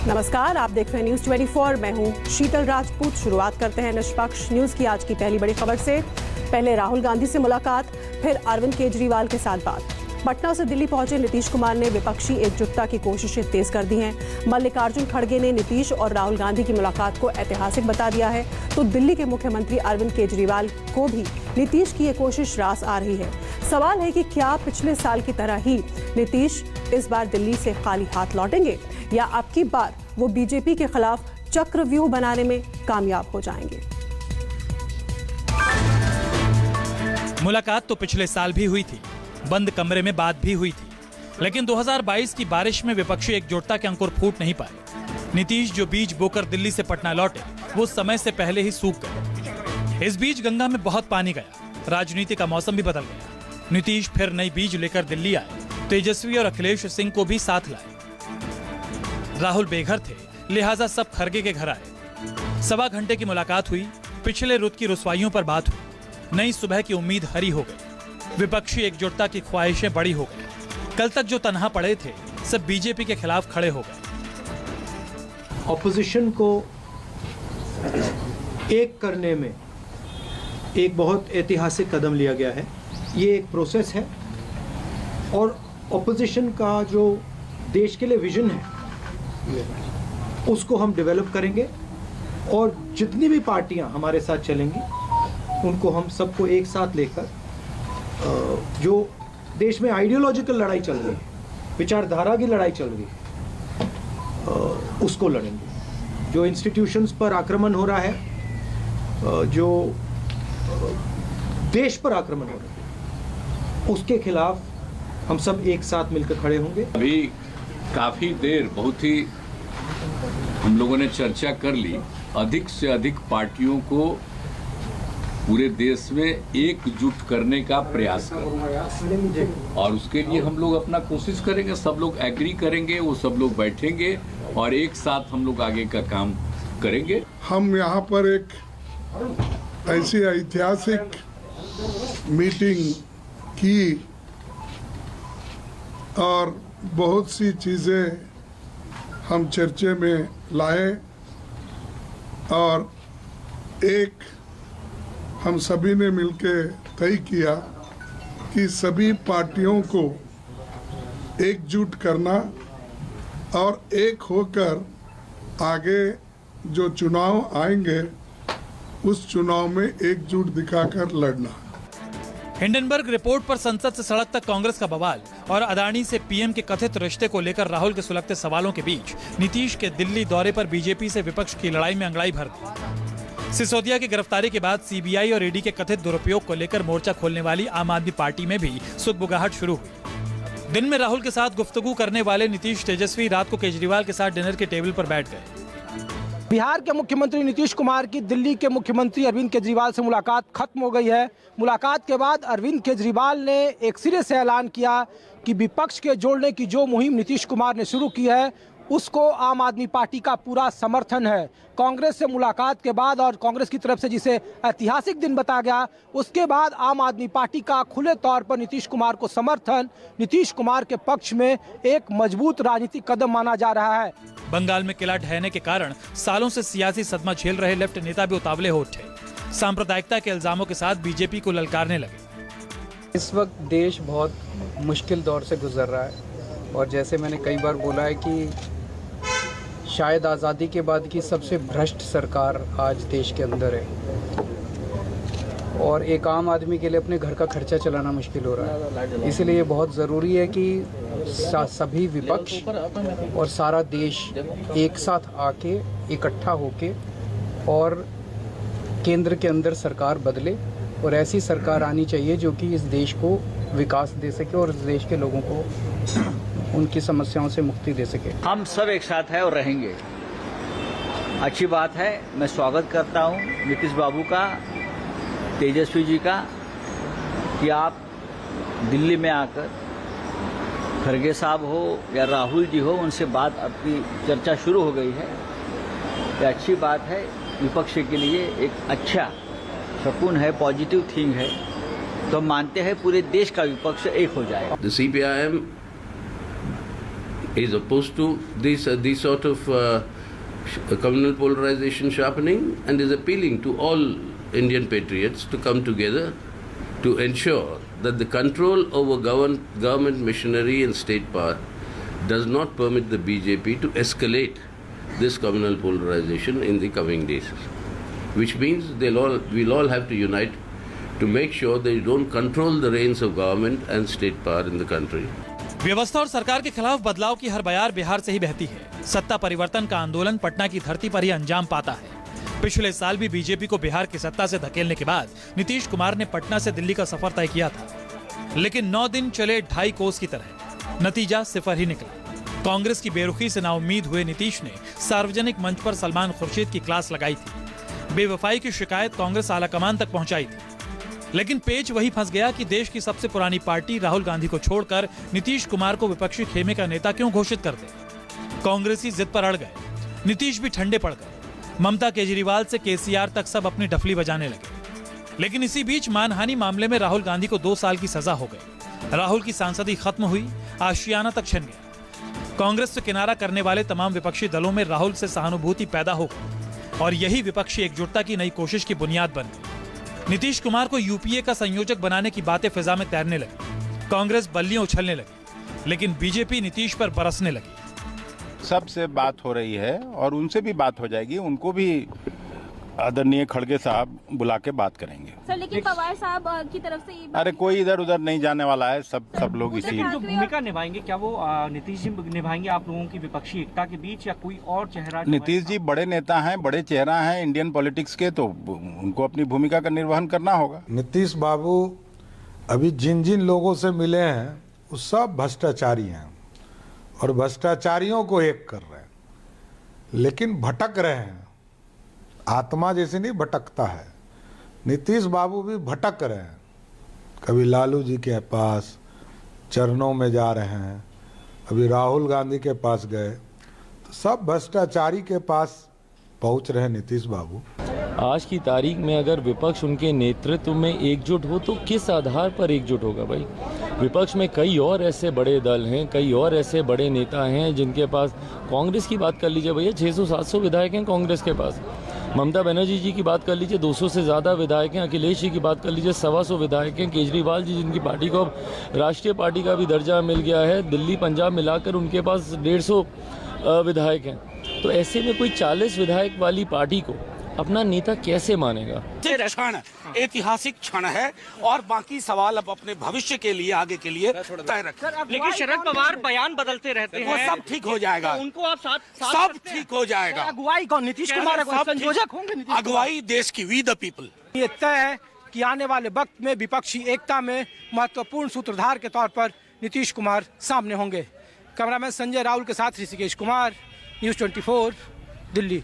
नमस्कार, आप देख रहे हैं न्यूज 24। मैं हूं शीतल राजपूत। शुरुआत करते हैं निष्पक्ष न्यूज की आज की पहली बड़ी खबर से। पहले राहुल गांधी से मुलाकात, फिर अरविंद केजरीवाल के साथ बात। पटना से दिल्ली पहुंचे नीतीश कुमार ने विपक्षी एकजुटता की कोशिशें तेज कर दी हैं। मल्लिकार्जुन खड़गे ने नीतीश और राहुल गांधी की मुलाकात को ऐतिहासिक बता दिया है, तो दिल्ली के मुख्यमंत्री अरविंद केजरीवाल को भी नीतीश की ये कोशिश रास आ रही है। सवाल है कि क्या पिछले साल की तरह ही नीतीश इस बार दिल्ली से खाली हाथ लौटेंगे या अब की बार वो बीजेपी के खिलाफ चक्रव्यूह बनाने में कामयाब हो जाएंगे। मुलाकात तो पिछले साल भी हुई थी, बंद कमरे में बात भी हुई थी, लेकिन 2022 की बारिश में विपक्षी एकजुटता के अंकुर फूट नहीं पाए। नीतीश जो बीज बोकर दिल्ली से पटना लौटे, वो समय से पहले ही सूख गए। इस बीच गंगा में बहुत पानी गया, राजनीति का मौसम भी बदल गया। नीतीश फिर नई बीज लेकर दिल्ली आए, तेजस्वी और अखिलेश सिंह को भी साथ लाए। राहुल बेघर थे, लिहाजा सब खरगे के घर आए। 1.25 घंटे की मुलाकात हुई, पिछले रुत की रुसवाइयों पर बात हुई। नई सुबह की उम्मीद हरी हो गई, विपक्षी एकजुटता की ख्वाहिशें बड़ी हो गई। कल तक जो तन्हा पड़े थे, सब बीजेपी के खिलाफ खड़े हो गए। ऑपोजिशन को एक करने में एक बहुत ऐतिहासिक कदम लिया गया है। ये एक प्रोसेस है और ऑपोजिशन का जो देश के लिए विजन है उसको हम डेवलप करेंगे और जितनी भी पार्टियां हमारे साथ चलेंगी उनको हम सबको एक साथ लेकर जो देश में आइडियोलॉजिकल लड़ाई चल रही है, विचारधारा की लड़ाई चल रही है, उसको लड़ेंगे। जो इंस्टीट्यूशंस पर आक्रमण हो रहा है, जो देश पर आक्रमण हो रहा है, उसके खिलाफ हम सब एक साथ मिलकर खड़े होंगे। अभी काफी देर बहुत ही हम लोगों ने चर्चा कर ली। अधिक से अधिक पार्टियों को पूरे देश में एकजुट करने का प्रयास करेंगे और उसके लिए हम लोग अपना कोशिश करेंगे। सब लोग एग्री करेंगे, वो सब लोग बैठेंगे और एक साथ हम लोग आगे का काम करेंगे। हम यहाँ पर एक ऐसी ऐतिहासिक मीटिंग की और बहुत सी चीज़ें हम चर्चे में लाए और एक हम सभी ने मिलकर तय किया कि सभी पार्टियों को एकजुट करना और एक होकर आगे जो चुनाव आएंगे उस चुनाव में एकजुट दिखाकर लड़ना। हिंडनबर्ग रिपोर्ट पर संसद से सड़क तक कांग्रेस का बवाल और अदानी से पीएम के कथित रिश्ते को लेकर राहुल के सुलगते सवालों के बीच नीतीश के दिल्ली दौरे पर बीजेपी से विपक्ष की लड़ाई में अंगड़ाई भर दी। सिसोदिया की गिरफ्तारी के बाद सीबीआई और ईडी के कथित दुरुपयोग को लेकर मोर्चा खोलने वाली आम आदमी पार्टी में भी सुगबुगाहट शुरू हुई। दिन में राहुल के साथ गुफ्तगू करने वाले नीतीश तेजस्वी रात को केजरीवाल के साथ डिनर के टेबल पर बैठ गए। बिहार के मुख्यमंत्री नीतीश कुमार की दिल्ली के मुख्यमंत्री अरविंद केजरीवाल से मुलाकात खत्म हो गई है। मुलाकात के बाद अरविंद केजरीवाल ने एक सिरे से ऐलान किया कि विपक्ष के जोड़ने की जो मुहिम नीतीश कुमार ने शुरू की है उसको आम आदमी पार्टी का पूरा समर्थन है। कांग्रेस से मुलाकात के बाद और कांग्रेस की तरफ से जिसे ऐतिहासिक दिन बताया गया, उसके बाद आम आदमी पार्टी का खुले तौर पर नीतीश कुमार को समर्थन नीतीश कुमार के पक्ष में एक मजबूत राजनीतिक कदम माना जा रहा है। बंगाल में किला ढहने के कारण सालों से सियासी सदमा झेल रहे लेफ्ट नेता भी उतावले हो उठे। सांप्रदायिकता के इल्जामों के साथ बीजेपी को ललकारने लगे। इस वक्त देश बहुत मुश्किल दौर से गुजर रहा है और जैसे मैंने कई बार बोला है कि शायद आज़ादी के बाद की सबसे भ्रष्ट सरकार आज देश के अंदर है और एक आम आदमी के लिए अपने घर का खर्चा चलाना मुश्किल हो रहा है। इसलिए बहुत ज़रूरी है कि सभी विपक्ष और सारा देश एक साथ आके इकट्ठा होके और केंद्र के अंदर सरकार बदले और ऐसी सरकार आनी चाहिए जो कि इस देश को विकास दे सके और इस देश के लोगों को उनकी समस्याओं से मुक्ति दे सके। हम सब एक साथ हैं और रहेंगे। अच्छी बात है। मैं स्वागत करता हूं नीतीश बाबू का, तेजस्वी जी का, कि आप दिल्ली में आकर खड़गे साहब हो या राहुल जी हो, उनसे बात आपकी चर्चा शुरू हो गई है। ये अच्छी बात है, विपक्ष के लिए एक अच्छा शकुन है, पॉजिटिव थिंग है। तो हम मानते हैं पूरे देश का विपक्ष एक हो जाएगा। The CPIM is opposed to these sort of communal polarization sharpening, and is appealing to all Indian patriots to come together to ensure that the control over government machinery and state power does not permit the BJP to escalate this communal polarization in the coming days, which means we'll all have to unite to make sure they don't control the reins of government and state power in the country. व्यवस्था और सरकार के खिलाफ बदलाव की हर बयार बिहार से ही बहती है। सत्ता परिवर्तन का आंदोलन पटना की धरती पर ही अंजाम पाता है। पिछले साल भी बीजेपी को बिहार की सत्ता से धकेलने के बाद नीतीश कुमार ने पटना से दिल्ली का सफर तय किया था, लेकिन 9 दिन चले 2.5 कोस की तरह, नतीजा सिफर ही निकला। कांग्रेस की बेरुखी से नाउम्मीद हुए नीतीश ने सार्वजनिक मंच पर सलमान खुर्शीद की क्लास लगाई थी। बेवफाई की शिकायत कांग्रेस आलाकमान तक पहुंचाई थी, लेकिन पेच वही फंस गया कि देश की सबसे पुरानी पार्टी राहुल गांधी को छोड़कर नीतीश कुमार को विपक्षी खेमे का नेता क्यों घोषित कर दे। कांग्रेसी जिद पर अड़ गए, नीतीश भी ठंडे पड़ गए। ममता केजरीवाल से केसीआर तक सब अपनी डफली बजाने लगे। लेकिन इसी बीच मानहानि मामले में राहुल गांधी को 2 साल की सजा हो गई। राहुल की सांसदी खत्म हुई, आशियाना तक छिन गया। कांग्रेस से किनारा करने वाले तमाम विपक्षी दलों में राहुल से सहानुभूति पैदा हो गई और यही विपक्षी एकजुटता की नई कोशिश की बुनियाद बन गई। नीतीश कुमार को यूपीए का संयोजक बनाने की बातें फिजा में तैरने लगी। कांग्रेस बल्लियां उछलने लगी, लेकिन बीजेपी नीतीश पर बरसने लगी। सबसे बात हो रही है और उनसे भी बात हो जाएगी, उनको भी आदरणीय खड़गे साहब बुला के बात करेंगे। सर, लेकिन पवार साहब की तरफ से अरे कोई इधर उधर नहीं जाने वाला है, सब लोग इसी जो भूमिका निभाएंगे, क्या वो नीतीश जी निभाएंगे आप लोगों की विपक्षी एकता के बीच, या कोई और चेहरा? नीतीश जी बड़े नेता हैं, बड़े चेहरा हैं इंडियन पॉलिटिक्स के, तो उनको अपनी भूमिका का निर्वहन करना होगा। नीतीश बाबू अभी जिन जिन लोगों से मिले हैं वो सब भ्रष्टाचारी हैं और भ्रष्टाचारियों को एक कर रहे हैं, लेकिन भटक रहे हैं। आत्मा जैसे नहीं भटकता है, नीतीश बाबू भी भटक रहे हैं। कभी लालू जी के पास चरणों में जा रहे हैं, अभी राहुल गांधी के पास गए, तो सब भ्रष्टाचारी के पास पहुंच रहे हैं नीतीश बाबू। आज की तारीख में अगर विपक्ष उनके नेतृत्व में एकजुट हो तो किस आधार पर एकजुट होगा भाई? विपक्ष में कई और ऐसे बड़े दल हैं, कई और ऐसे बड़े नेता हैं जिनके पास, कांग्रेस की बात कर लीजिए भैया, 600-700 विधायक हैं कांग्रेस के पास। ममता बनर्जी जी की बात कर लीजिए, 200 से ज़्यादा विधायक हैं। अखिलेश जी की बात कर लीजिए, 125 विधायक हैं। केजरीवाल जी जिनकी पार्टी को अब राष्ट्रीय पार्टी का भी दर्जा मिल गया है, दिल्ली पंजाब मिलाकर उनके पास 150 विधायक हैं। तो ऐसे में कोई 40 विधायक वाली पार्टी को अपना नेता कैसे मानेगा? क्षण ऐतिहासिक क्षण है और बाकी सवाल अब अपने भविष्य के लिए, आगे के लिए तय रखें। लेकिन शरद पवार बयान बदलते रहते हैं, वो सब ठीक हो जाएगा, तो उनको आप साथ सब ठीक हो जाएगा। अगुवाई कौन? नीतीश कुमार संयोजक होंगे? अगुवाई देश की, वी द पीपल। ये तय है कि आने वाले वक्त में विपक्षी एकता में महत्वपूर्ण सूत्रधार के तौर पर नीतीश कुमार सामने होंगे। कैमरामैन संजय राहुल के साथ ऋषिकेश कुमार, न्यूज़ 24 दिल्ली।